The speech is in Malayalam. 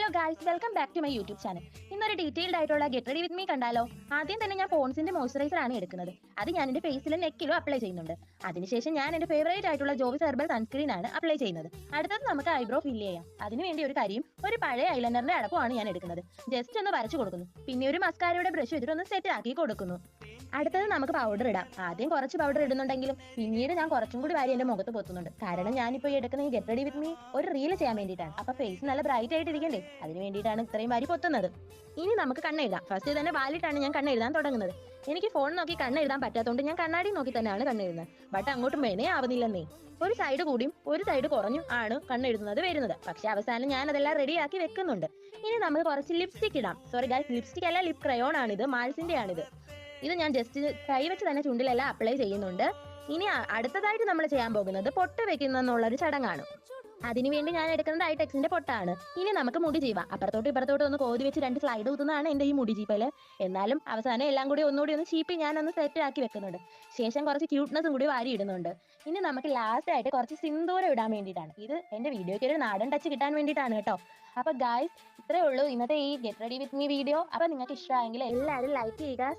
Hello guys, welcome back to my YouTube channel. ഇന്നൊരു ഡീറ്റെയിൽഡ് ആയിട്ടുള്ള ഗെറ്റ് റെഡി വിത്ത് മീ കണ്ടാലോ? ആദ്യം തന്നെ ഞാൻ പോൺസിന്റെ മോയ്സ്ചറൈസർ ആണ് എടുക്കുന്നത്. അത് ഞാൻ എന്റെ ഫേസിലും നെക്കിലും അപ്ലൈ ചെയ്യുന്നുണ്ട്. അതിനുശേഷം ഞാൻ എന്റെ ഫേവറേറ്റ് ആയിട്ടുള്ള ജോവിസ് ഹെർബൽ സൺസ്ക്രീൻ ആണ് അപ്ലൈ ചെയ്യുന്നത്. അടുത്തത് നമുക്ക് ഐബ്രോ ഫില്ല് ചെയ്യാം. അതിനുവേണ്ടി ഒരു കരിയും ഒരു പഴയ ഐലൈനറിന്റെ അടപ്പമാണ് ഞാൻ എടുക്കുന്നത്. ജസ്റ്റ് ഒന്ന് വരച്ചു കൊടുക്കുന്നു. പിന്നെ ഒരു മസ്കാരയുടെ ബ്രഷ് വെച്ചിട്ട് ഒന്ന് സെറ്റ് ആക്കി കൊടുക്കുന്നു. അടുത്തത് നമുക്ക് പൗഡർ ഇടാം. ആദ്യം കുറച്ച് പൗഡർ ഇടുന്നുണ്ടെങ്കിലും പിന്നീട് ഞാൻ കുറച്ചും കൂടി വാരി എന്റെ മുഖത്ത് പൊത്തുന്നുണ്ട്. കാരണം ഞാനിപ്പോൾ ഈ എടുക്കുന്ന ഈ ഗെറ്റ് റെഡി വിത്ത് മീ ഒരു റീൽ ചെയ്യാൻ വേണ്ടിയിട്ടാണ്. അപ്പൊ ഫേസ് നല്ല ബ്രൈറ്റ് ആയിട്ട് ഇരിക്കണ്ടേ, അതിന് വേണ്ടിയിട്ടാണ് ഇത്രയും വാരി പൊത്തുന്നത്. ഇനി നമുക്ക് കണ്ണെഴുതാം. ഫസ്റ്റ് തന്നെ വാലിട്ടാണ് ഞാൻ കണ്ണെഴുതാൻ തുടങ്ങുന്നത്. എനിക്ക് ഫോൺ നോക്കി കണ്ണെഴുതാൻ പറ്റാത്തതുകൊണ്ട് ഞാൻ കണ്ണാടി നോക്കി തന്നെയാണ് കണ്ണെഴുതുന്നത്. ബട്ട് അങ്ങോട്ടും വേണേ ആവുന്നില്ലെന്നേ. ഒരു സൈഡ് കൂടിയും ഒരു സൈഡ് കുറഞ്ഞും ആണ് കണ്ണെഴുതുന്നത് വരുന്നത്. പക്ഷെ അവസാനം ഞാൻ അതെല്ലാം റെഡിയാക്കി വെക്കുന്നുണ്ട്. ഇനി നമുക്ക് കുറച്ച് ലിപ്സ്റ്റിക് ഇടാം. സോറി ഗൈസ്, ലിപ്സ്റ്റിക് അല്ല, ലിപ് ക്രയോൺ ആണിത്, മാൾസിന്റെ ആണിത്. ഇത് ഞാൻ ജസ്റ്റ് കൈ വെച്ച് തന്നെ ചുണ്ടിലെല്ലാം അപ്ലൈ ചെയ്യുന്നുണ്ട്. ഇനി അടുത്തതായിട്ട് നമ്മൾ ചെയ്യാൻ പോകുന്നത് പൊട്ട് വെക്കുന്ന എന്നുള്ളൊരു ചടങ്ങാണ്. അതിനുവേണ്ടി ഞാൻ എടുക്കുന്നത് ഐടെക്സിന്റെ പൊട്ടാണ്. ഇനി നമുക്ക് മുടി ചീവാം. അപ്പുറത്തോട്ട് ഇപ്പുറത്തോട്ട് ഒന്ന് കോതി വെച്ച് 2 സ്ലൈഡ് കുത്തുന്നതാണ് എന്റെ ഈ മുടി ചീപ്പല്. എന്നാലും അവസാനം എല്ലാം കൂടി ഒന്നുകൂടി ഒന്ന് ചീപ്പി ഞാനൊന്ന് സെറ്റ് ആക്കി വെക്കുന്നുണ്ട്. ശേഷം കുറച്ച് ക്യൂട്ട്നെസ്സും കൂടി വാരി ഇടുന്നുണ്ട്. ഇനി നമുക്ക് ലാസ്റ്റ് ആയിട്ട് കുറച്ച് സിന്ദൂരം ഇടാൻ വേണ്ടിയിട്ടാണ്. ഇത് എന്റെ വീഡിയോയ്ക്ക് ഒരു നാടൻ ടച്ച് കിട്ടാൻ വേണ്ടിയിട്ടാണ് കേട്ടോ. അപ്പൊ ഗായ്സ്, ഇത്രേ ഉള്ളൂ ഇന്നത്തെ ഈ get ready with me video. അപ്പൊ നിങ്ങൾക്ക് ഇഷ്ടമായെങ്കിൽ എല്ലാവരും ലൈക്ക് ചെയ്യുക,